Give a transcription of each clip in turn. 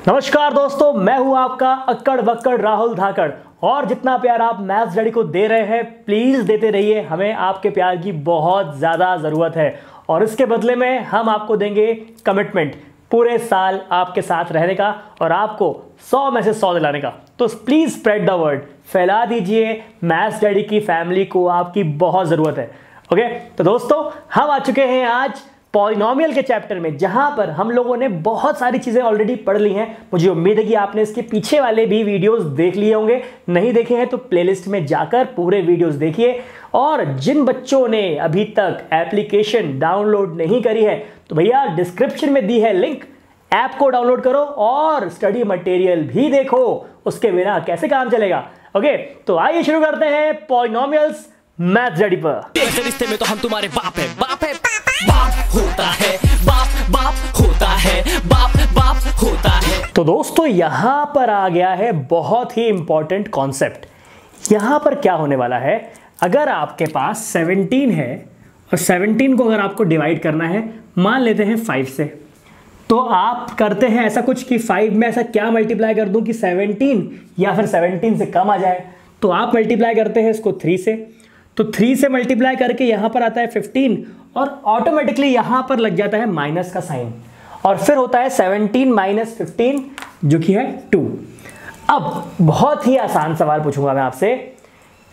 नमस्कार दोस्तों, मैं हूं आपका अक्कड़ बक्कड़ राहुल धाकड़। और जितना प्यार आप मैथ्स डैडी को दे रहे हैं प्लीज़ देते रहिए, हमें आपके प्यार की बहुत ज़्यादा ज़रूरत है। और इसके बदले में हम आपको देंगे कमिटमेंट पूरे साल आपके साथ रहने का और आपको 100 में से 100 दिलाने का। तो प्लीज़ स्प्रेड द वर्ड, फैला दीजिए, मैथ्स डैडी की फैमिली को आपकी बहुत ज़रूरत है। ओके, तो दोस्तों हम आ चुके हैं आज पॉलिनोमियल के चैप्टर में, जहां पर हम लोगों ने बहुत सारी चीजें ऑलरेडी पढ़ ली हैं। मुझे उम्मीद है कि आपने इसके पीछे वाले भी वीडियोस देख लिए होंगे। नहीं देखे हैं तो प्लेलिस्ट में जाकर पूरे वीडियोस देखिए। और जिन बच्चों ने अभी तक एप्लीकेशन डाउनलोड नहीं करी है तो भैया डिस्क्रिप्शन में दी है लिंक, ऐप को डाउनलोड करो और स्टडी मटेरियल भी देखो। उसके बिना कैसे काम चलेगा। ओके, तो आइए शुरू करते हैं पॉलिनोमियल्स मैथ्स डैडी पर। रिश्ते में तो हम तुम्हारे बाप है, बाप है, बाप होता है, बाप बाप होता है, बाप बाप होता है। तो दोस्तों यहां पर आ गया है बहुत ही इंपॉर्टेंट कॉन्सेप्ट। यहां पर क्या होने वाला है, अगर आपके पास 17 है और 17 को अगर आपको डिवाइड करना है, मान लेते हैं 5 से, तो आप करते हैं ऐसा कुछ कि 5 में ऐसा क्या मल्टीप्लाई कर दूं कि 17 या फिर 17 से कम आ जाए। तो आप मल्टीप्लाई करते हैं इसको 3 से, तो 3 से मल्टीप्लाई करके यहां पर आता है 15 और ऑटोमेटिकली यहां पर लग जाता है माइनस का साइन और फिर होता है 17 माइनस 15 जो कि है 2। अब बहुत ही आसान सवाल पूछूंगा मैं आपसे।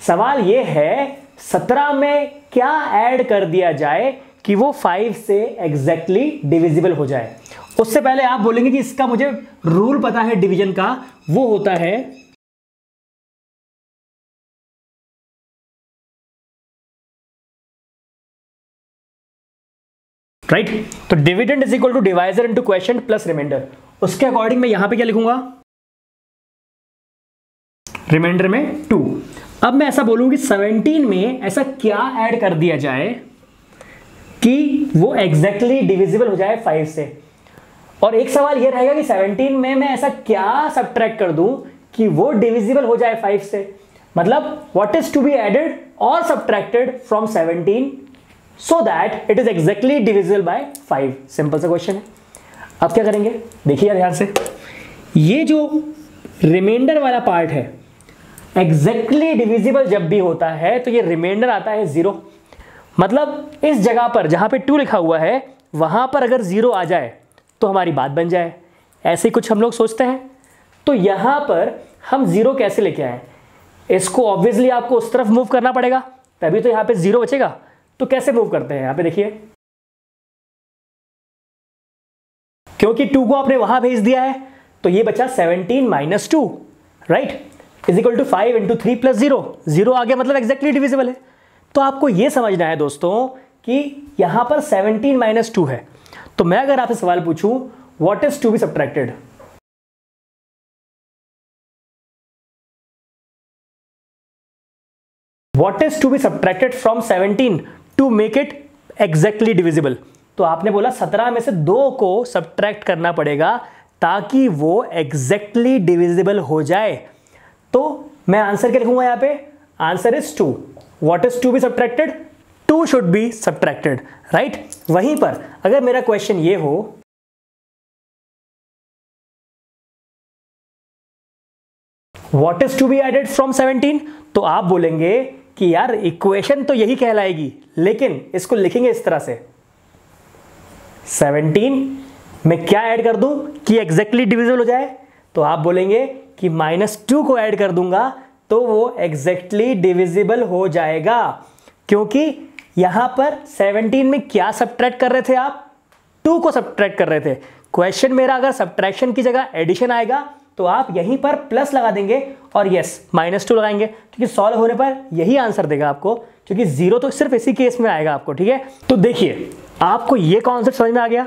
सवाल यह है 17 में क्या ऐड कर दिया जाए कि वो 5 से एग्जैक्टली डिविजिबल हो जाए। उससे पहले आप बोलेंगे कि इसका मुझे रूल पता है डिवीजन का, वो होता है राइट। तो dividend is equal to divisor into quotient plus remainder. उसके अकॉर्डिंग मैं यहां पे क्या लिखूंगा, रिमाइंडर में 2। अब मैं ऐसा बोलूंगी 17 में ऐसा क्या ऐड कर दिया जाए कि वो एग्जैक्टली डिविजिबल हो जाए 5 से। और एक सवाल ये रहेगा कि 17 में मैं ऐसा क्या सब्ट्रैक्ट कर दूं कि वो डिविजिबल हो जाए 5 से। मतलब what is to be added और subtracted from 17 so that it is exactly divisible by 5। Simple सा क्वेश्चन है। अब क्या करेंगे, देखिए ध्यान से। ये जो रिमाइंडर वाला पार्ट है एग्जैक्टली डिविजिबल जब भी होता है तो ये रिमाइंडर आता है 0। मतलब इस जगह पर जहां पे 2 लिखा हुआ है वहां पर अगर 0 आ जाए तो हमारी बात बन जाए। ऐसे कुछ हम लोग सोचते हैं। तो यहां पर हम 0 कैसे लेके आए, इसको ऑब्वियसली आपको उस तरफ मूव करना पड़ेगा, तभी तो यहां पे 0 बचेगा। तो कैसे मूव करते हैं, यहां पे देखिए, क्योंकि 2 को आपने वहां भेज दिया है तो ये बचा 17 minus 2 right is equal to 5 into 3 plus 0। 0 आ गया मतलब एग्जैक्टली डिविजिबल है। तो आपको यह समझना है दोस्तों कि यहां पर 17 माइनस 2 है। तो मैं अगर आपसे सवाल पूछूं what is to be subtracted, what is to be subtracted from 17 to make it exactly divisible, तो आपने बोला 17 में से 2 को सब्ट्रैक्ट करना पड़ेगा ताकि वो एग्जैक्टली डिविजिबल हो जाए। तो मैं आंसर क्या लिखूंगा यहां पे, answer is 2। What is to be subtracted, 2 should be subtracted right. वहीं पर अगर मेरा क्वेश्चन ये हो what is to be added from 17, तो आप बोलेंगे कि यार इक्वेशन तो यही कहलाएगी, लेकिन इसको लिखेंगे इस तरह से 17 में क्या ऐड कर दूं कि एग्जैक्टली डिविजिबल हो जाए। तो आप बोलेंगे कि -2 को ऐड कर दूंगा तो वो एग्जैक्टली डिविजिबल हो जाएगा। क्योंकि यहां पर 17 में क्या सब्ट्रैक्ट कर रहे थे आप, 2 को सब्ट्रैक्ट कर रहे थे। क्वेश्चन मेरा अगर सब्ट्रैक्शन की जगह एडिशन आएगा तो आप यहीं पर प्लस लगा देंगे और यस -2 लगाएंगे, क्योंकि सॉल्व होने पर यही आंसर देगा आपको, क्योंकि 0 तो सिर्फ इसी केस में आएगा आपको। ठीक है, तो देखिए आपको ये कॉन्सेप्ट समझ में आ गया।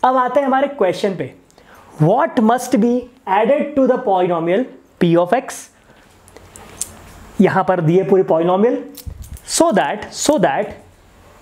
अब आते हैं हमारे क्वेश्चन पे, what must be added to the polynomial p of x। यहां पर दिए पूरी polynomial so that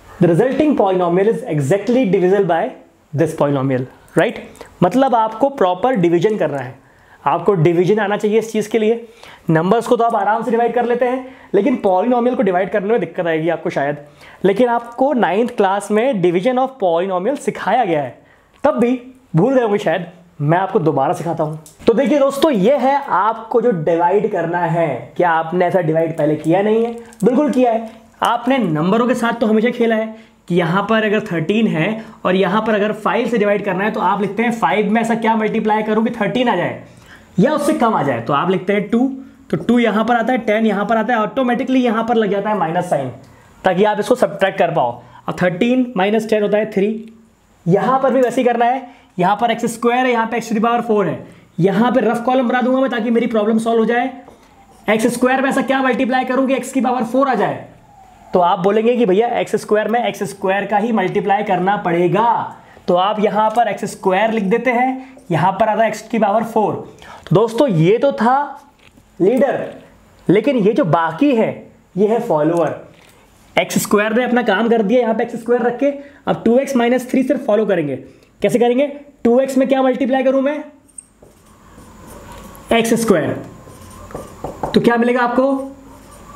the resulting polynomial is exactly divisible by this polynomial right. मतलब आपको प्रॉपर डिवीजन करना है, आपको डिवीजन आना चाहिए इस चीज के लिए। नंबर्स को तो आप आराम से डिवाइड कर लेते हैं, लेकिन पॉलिनोमियल को डिवाइड करने में दिक्कत आएगी आपको शायद। लेकिन आपको 9th क्लास में डिवीजन ऑफ पॉलिनोमियल सिखाया गया है, तब भी भूल गए होंगे शायद। मैं आपको दोबारा सिखाता हूं। तो देखिए दोस्तों, ये है आपको जो डिवाइड करना है। क्या आपने ऐसा डिवाइड पहले किया नहीं है? बिल्कुल किया है। आपने नंबरों के साथ तो हमेशा खेला है कि यहां पर अगर 13 है और यहां पर अगर 5 से डिवाइड करना है तो आप लिखते हैं 5 में ऐसा क्या मल्टीप्लाई करूं कि 13 आ जाए या उससे कम आ जाए। तो आप लिखते हैं 2, तो 2 यहां पर आता है, 10 यहां पर आता है, ऑटोमेटिकली यहां पर लग जाता है माइनस साइन, ताकि आप इसको सब्ट्रैक्ट कर पाओ। अब 13 माइनस 10 होता है 3। यहां पर भी वैसे ही करना है। यहां पर x स्क्वायर है, यहां पे x टू द पावर 4 है। यहां पे रफ कॉलम बना दूंगा मैं ताकि मेरी प्रॉब्लम सॉल्व हो जाए। x स्क्वायर में ऐसा क्या मल्टीप्लाई करूं कि x की पावर 4 आ जाए? तो आप बोलेंगे कि भैया x स्क्वायर में x स्क्वायर का ही मल्टीप्लाई करना पड़ेगा। तो आप यहां पर x स्क्वायर लिख देते हैं, यहां पर आता है x की पावर 4। तो दोस्तों ये तो था लीडर, लेकिन ये जो बाकी है ये है फॉलोअर। एक्स स्क्वायर ने अपना काम कर दिया, यहां पे एक्स स्क्वायर रख के अब 2x माइनस 3 सिर्फ फॉलो करेंगे। कैसे करेंगे? 2x में क्या मल्टीप्लाई करूं मैं? एक्स स्क्वायर, तो क्या मिलेगा आपको?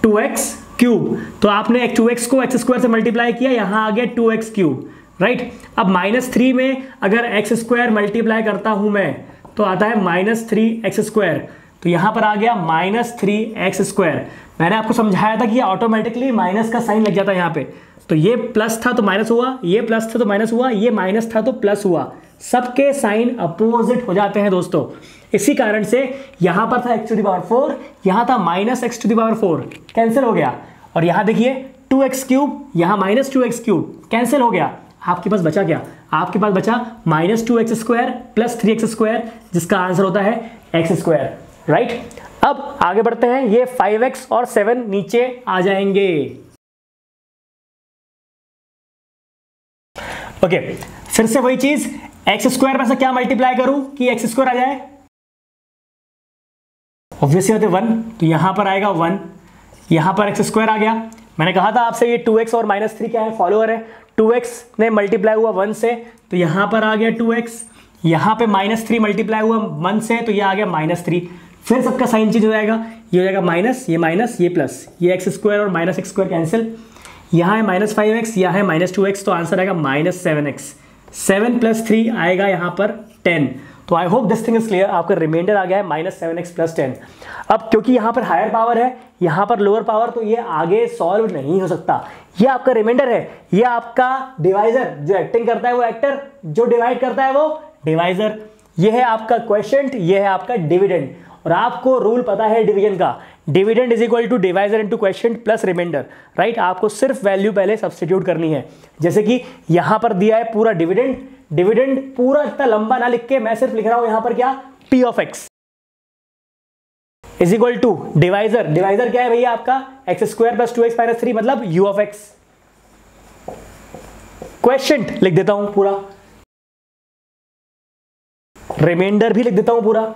2x cube. तो आपने 2x को एक्स स्क्वायर से मल्टीप्लाई किया, यहां आ गया 2x क्यूब, राइट। अब -3 में अगर एक्स स्क्वायर मल्टीप्लाई करता हूं मैं तो आता है -3x स्क्वायर। तो यहां पर आ गया -3x स्क्वायर। मैंने आपको समझाया था कि ये ऑटोमेटिकली माइनस का साइन लग जाता है यहां पे। तो ये प्लस था तो माइनस हुआ, ये प्लस था तो माइनस हुआ, ये माइनस था तो प्लस हुआ। सबके साइन अपोजिट हो जाते हैं दोस्तों। इसी कारण से यहां पर था x टू द पावर 4, यहां था -x to the power 4, cancel हो गया। और यहां देखिए 2x क्यूब, यहां -2x क्यूब, कैंसिल हो गया। आपके पास बचा क्या? आपके पास बचा -2x square plus 3x square, जिसका आंसर होता है x स्क्वायर, राइट। अब आगे बढ़ते हैं। ये 5x और 7 नीचे आ जाएंगे। ओके, फिर से वही चीज, एक्स स्क्वायर में से क्या मल्टीप्लाई करूं कि एक्स स्क्वायर आ जाए? ऑब्वियसली होते 1, तो यहां पर आएगा 1, यहां पर एक्स स्क्वायर आ गया। मैंने कहा था आपसे ये 2x और -3 क्या है? फॉलोअर है। 2x ने मल्टीप्लाई हुआ 1 से, तो यहां पर आ गया 2x। यहां पे -3 मल्टीप्लाई हुआ 1 से, तो ये आ गया -3। फिर सबका साइन चेंज हो जाएगा, ये हो जाएगा माइनस, ये प्लस, ये एक्स स्क्वायर और -x स्क्वायर कैंसिल। यहाँ है -5x, यहाँ है -2x, तो आंसर आएगा -7x। 7 + 3 आएगा यहाँ पर 10। तो आई hope this thing is clear. आपका रिमाइंडर आ गया है -7x + 10। अब क्योंकि यहाँ पर हायर पावर है, यहाँ पर लोअर पावर, तो ये आगे सॉल्व नहीं हो सकता। ये आपका रिमाइंडर है, ये आपका डिवाइजर, जो एक्टिंग करता है वो एक्टर, जो डिवाइड करता है वो डिवाइजर। ये है आपका क्वेश्चन, ये है आपका डिविडेंड। और आपको रूल पता है डिवीजन का, dividend is equal to divisor into question plus remainder, right. आपको सिर्फ वैल्यू पहले सब्स्टिट्यूट करनी है। जैसे कि यहां पर दिया है पूरा डिविडेंड, डिविडेंड पूरा इतना लंबा ना लिख के मैं सिर्फ लिख रहा हूं यहां पर क्या, p of x is equal to divisor. Divisor क्या है भैया आपका? x square plus 2x minus 3, मतलब u ऑफ x। क्वेश्चन लिख देता हूं पूरा, रिमाइंडर भी लिख देता हूं पूरा।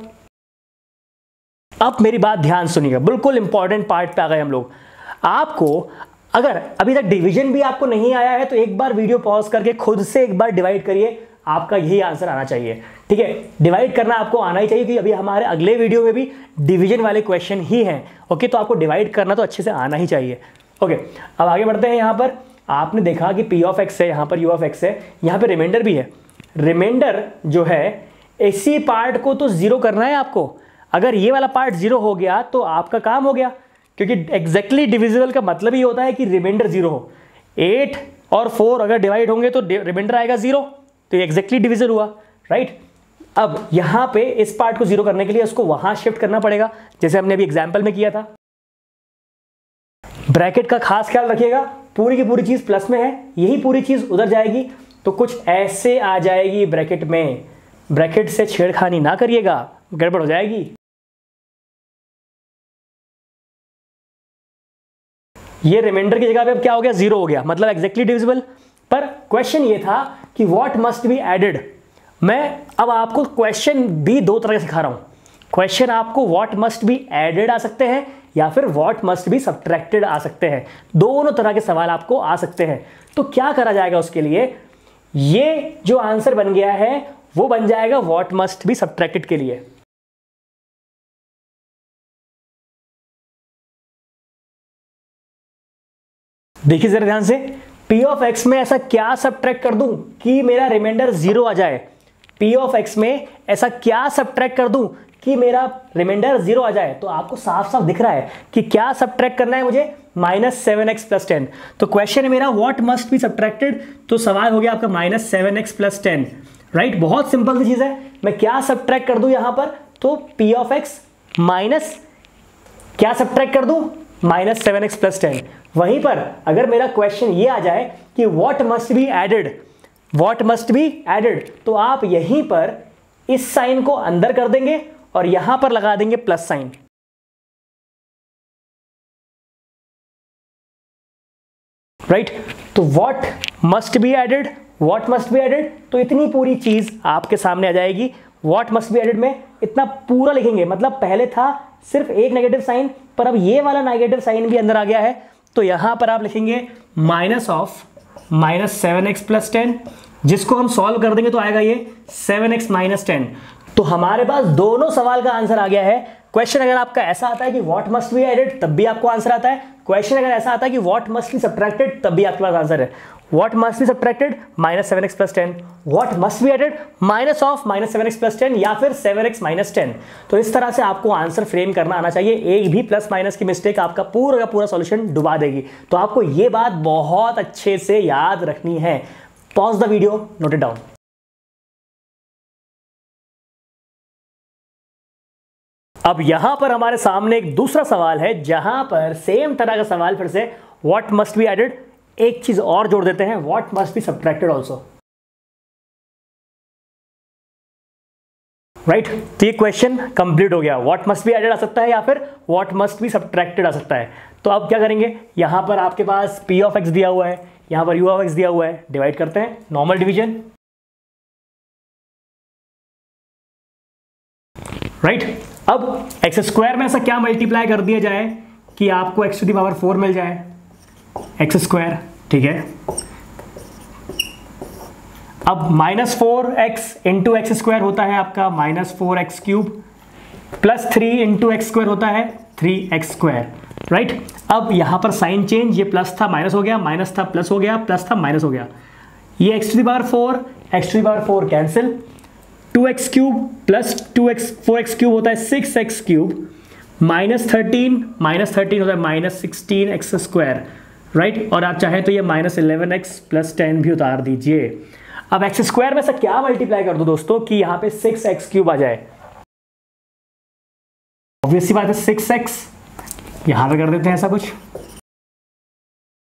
अब मेरी बात ध्यान सुनिएगा, बिल्कुल इंपॉर्टेंट पार्ट पे आ गए हम लोग। आपको अगर अभी तक डिवीजन भी आपको नहीं आया है तो एक बार वीडियो पॉज करके खुद से एक बार डिवाइड करिए, आपका यही आंसर आना चाहिए, ठीक है। डिवाइड करना आपको आना ही चाहिए, क्योंकि अभी हमारे अगले वीडियो में भी डिवीजन वाले क्वेश्चन ही हैं, ओके। तो आपको डिवाइड करना तो अच्छे से आना ही चाहिए, ओके। अब आगे बढ़ते हैं। यहाँ पर आपने देखा कि p ऑफ x है, यहाँ पर u ऑफ x है, यहाँ पर रिमाइंडर भी है। रिमाइंडर जो है इसी पार्ट को तो जीरो करना है आपको। अगर ये वाला पार्ट जीरो हो गया तो आपका काम हो गया, क्योंकि एग्जैक्टली डिविजिबल का मतलब ही होता है कि रिमाइंडर जीरो हो। 8 और 4 अगर डिवाइड होंगे तो रिमाइंडर आएगा 0, तो ये एग्जैक्टली डिविजन हुआ, राइट। अब यहां पे इस पार्ट को जीरो करने के लिए उसको वहां शिफ्ट करना पड़ेगा, जैसे हमने अभी एग्जाम्पल में किया था। ब्रैकेट का खास ख्याल रखिएगा, पूरी की पूरी चीज प्लस में है, यही पूरी चीज उधर जाएगी तो कुछ ऐसे आ जाएगी ब्रैकेट में। ब्रैकेट से छेड़खानी ना करिएगा, गड़बड़ हो जाएगी। ये रिमाइंडर की जगह पे अब क्या हो गया, 0 हो गया, मतलब एग्जैक्टली डिविजिबल। पर क्वेश्चन ये था कि व्हाट मस्ट बी एडेड। मैं अब आपको क्वेश्चन भी दो तरह से सिखा रहा हूं। क्वेश्चन आपको व्हाट मस्ट बी एडेड आ सकते हैं या फिर व्हाट मस्ट बी सब्ट्रैक्टेड आ सकते हैं। दोनों तरह के सवाल आपको आ सकते हैं। तो क्या करा जाएगा उसके लिए, ये जो आंसर बन गया है वो बन जाएगा व्हाट मस्ट बी सब्ट्रैक्टेड के लिए। देखिए जरा ध्यान से, p ऑफ x में ऐसा क्या सब्ट्रैक्ट कर दूं कि मेरा रिमाइंडर 0 आ जाए। पी ऑफ एक्स में ऐसा क्या सब्ट्रैक्ट कर दूं कि मेरा रिमाइंडर 0 आ जाए। तो आपको साफ साफ दिख रहा है कि क्या सब्ट्रैक्ट करना है मुझे, -7x + 10। तो क्वेश्चन है मेरा व्हाट मस्ट बी सब्ट्रैक्टेड, तो सवाल हो गया आपका -7x + 10, राइट। बहुत सिंपल सी चीज है, मैं क्या सब्ट्रैक्ट कर दूं यहां पर, तो पी ऑफ एक्स माइनस क्या सब्ट्रैक्ट कर दूं, -7x + 10। वहीं पर अगर मेरा क्वेश्चन ये आ जाए कि व्हाट मस्ट बी एडेड, तो आप यहीं पर इस साइन को अंदर कर देंगे और यहां पर लगा देंगे प्लस साइन, राइट। तो व्हाट मस्ट बी एडेड, तो इतनी पूरी चीज आपके सामने आ जाएगी। व्हाट मस्ट बी एडेड में इतना पूरा लिखेंगे, मतलब पहले था सिर्फ एक नेगेटिव साइन, पर अब ये वाला नेगेटिव साइन भी अंदर आ गया है। तो यहां पर आप लिखेंगे -7x + 10, जिसको हम सॉल्व कर देंगे तो आएगा ये 7x - 10। तो हमारे पास दोनों सवाल का आंसर आ गया है। क्वेश्चन अगर आपका ऐसा आता है कि व्हाट मस्ट बी एडेड, तब भी आपको आंसर आता है। क्वेश्चन अगर ऐसा आता है कि व्हाट मस्ट बी सब्ट्रैक्टेड, तब भी आपके पास आंसर है। What must be subtracted, -7x + 10। What must be added, -7x + 10 या फिर 7x - 10। तो इस तरह से आपको आंसर फ्रेम करना आना चाहिए। एक भी प्लस माइनस की मिस्टेक आपका पूरा का पूरा सॉल्यूशन डुबा देगी। तो आपको ये बात बहुत अच्छे से याद रखनी है। Pause the video, note it down. अब यहां पर हमारे सामने एक दूसरा सवाल है, जहां पर सेम तरह का सवाल फिर से व्हाट मस्ट बी एडेड, एक चीज और जोड़ देते हैं, what must be subtracted also, right. तो ये क्वेश्चन कंप्लीट हो गया। व्हाट मस्ट बी एडेड आ सकता है या फिर व्हाट मस्ट बी सब्ट्रैक्टेड आ सकता है। तो अब क्या करेंगे, यहां पर आपके पास पी ऑफ एक्स दिया हुआ है, यहां पर यू ऑफ एक्स दिया हुआ है, डिवाइड करते हैं, नॉर्मल डिवीजन, राइट। अब x² में ऐसा क्या मल्टीप्लाई कर दिया जाए कि आपको x⁴ मिल जाए, x², ठीक है। अब -4x × x² होता है आपका -4x³ + 3 × x² होता है 3x², राइट। अब यहां पर साइन चेंज, ये प्लस था माइनस हो गया, माइनस था प्लस हो गया, प्लस था माइनस हो गया। ये x⁴ कैंसिल, 2x³ + 4x³ होता है 6x³ -13 होता है -16x², राइट। और आप चाहें तो ये -11x + 10 भी उतार दीजिए। अब x² में से क्या मल्टीप्लाई कर दो दोस्तों कि यहां पे 6x³ आ जाए। ऑब्वियस सी बात है 6x, यहां पे कर देते हैं ऐसा कुछ,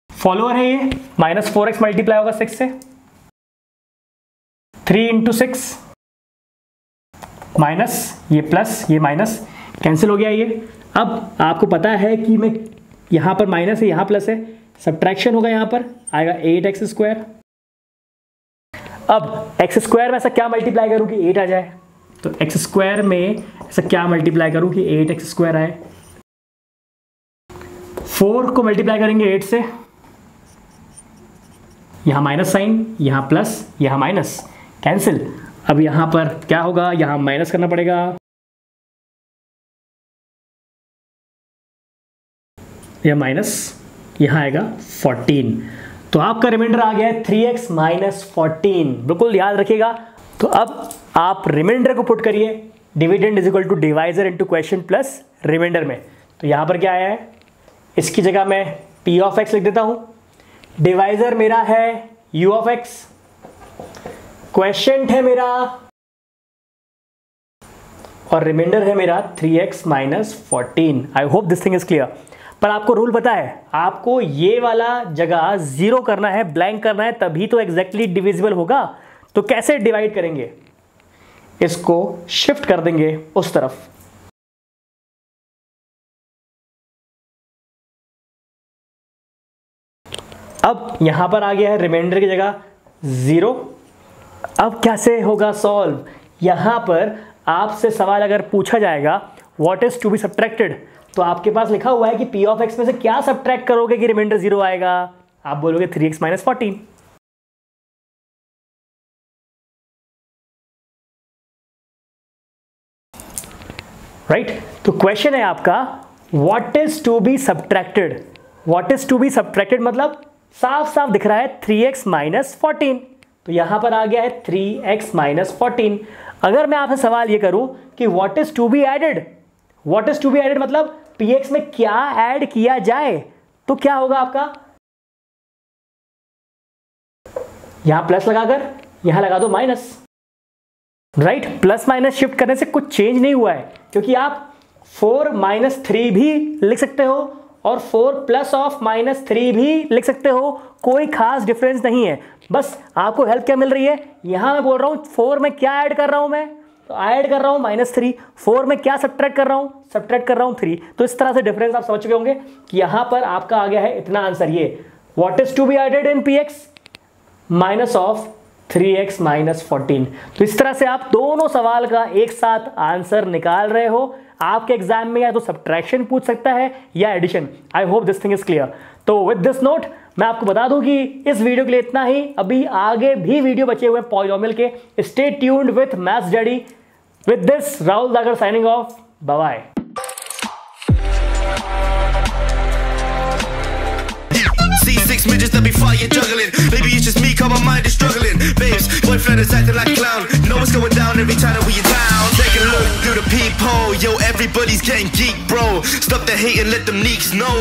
फॉलोअर है ये, -4x मल्टीप्लाई होगा 6 से, 3 × 6 माइनस, ये प्लस ये माइनस, कैंसिल हो गया ये। अब आपको पता है कि मैं यहां पर माइनस है यहां प्लस है, सब्ट्रैक्शन होगा, यहां पर आएगा 8x²। अब x² में ऐसा क्या मल्टीप्लाई करूं कि 8 आ जाए, तो x² में ऐसा क्या मल्टीप्लाई करूं कि 8x² आए। 4 को मल्टीप्लाई करेंगे 8 से, यहां माइनस साइन, यहां प्लस, यहां माइनस, कैंसिल। अब यहां पर क्या होगा, यहां माइनस करना पड़ेगा, यह माइनस, यहां आएगा 14। तो आपका रिमाइंडर आ गया है 3x - 14, बिल्कुल याद रखिएगा। तो अब आप रिमाइंडर को पुट करिए, dividend = divisor × question plus remainder में। तो यहां पर क्या आया है, इसकी जगह मैं p ऑफ x लिख देता हूं, डिवाइजर मेरा है u ऑफ x, क्वेश्चन है मेरा और रिमाइंडर है मेरा 3x - 14। I hope this thing is clear. पर आपको रूल पता है, आपको ये वाला जगह 0 करना है, ब्लैंक करना है, तभी तो एग्जैक्टली डिविजिबल होगा। तो कैसे डिवाइड करेंगे, इसको शिफ्ट कर देंगे उस तरफ, अब यहां पर आ गया है रिमाइंडर की जगह 0। अब कैसे होगा सॉल्व, यहां पर आपसे सवाल अगर पूछा जाएगा what is to be subtracted, तो आपके पास लिखा हुआ है कि p ऑफ x में से क्या सब्ट्रैक्ट करोगे कि रिमाइंडर 0 आएगा, आप बोलोगे 3x - 14, राइट। तो क्वेश्चन है आपका what is to be subtracted, what is to be subtracted मतलब साफ साफ दिख रहा है 3x - 14। तो यहां पर आ गया है 3x माइनस 14। अगर मैं आपसे सवाल ये करूं कि what is to be added, what is to be added मतलब px में क्या ऐड किया जाए, तो क्या होगा आपका, यहां प्लस लगाकर यहां लगा दो minus, right. Plus minus shift करने से कुछ चेंज नहीं हुआ है, क्योंकि आप 4 माइनस 3 भी लिख सकते हो और 4 प्लस ऑफ माइनस 3 भी लिख सकते हो, कोई खास डिफरेंस नहीं है। बस आपको हेल्प क्या मिल रही है, यहां मैं बोल रहा हूं 4 में क्या ऐड कर रहा हूं मैं, तो ऐड कर रहा हूं माइनस 3, 4 में क्या सब्ट्रैक्ट कर रहा हूं, सब्ट्रैक्ट कर रहा हूं 3। तो इस तरह से डिफरेंस आप समझ चुके होंगे कि यहां पर आपका आ गया है इतना आंसर, ये what is to be added in px minus of 3x minus 14। तो इस तरह से आप दोनों सवाल का एक साथ आंसर निकाल रहे हो। आपके एग्जाम में या तो सब्ट्रैक्शन पूछ सकता है या addition. I hope this thing is clear. तो विद दिस नोट मैं आपको बता दूं कि इस वीडियो के लिए इतना ही, अभी आगे भी वीडियो बचे हुए हैं पॉलिनोमियल के। Stay tuned with Maths Daddy. With this Rahul Dhakad signing off, bye bye. C6 midgets that be fire juggling. Maybe it's just me, cause my mind is struggling. Babes, boyfriend is acting like a clown. Know what's going down every time that we are down. Take a look through the peephole. Yo, everybody's getting geek, bro. Stop the hate and let them neeks know.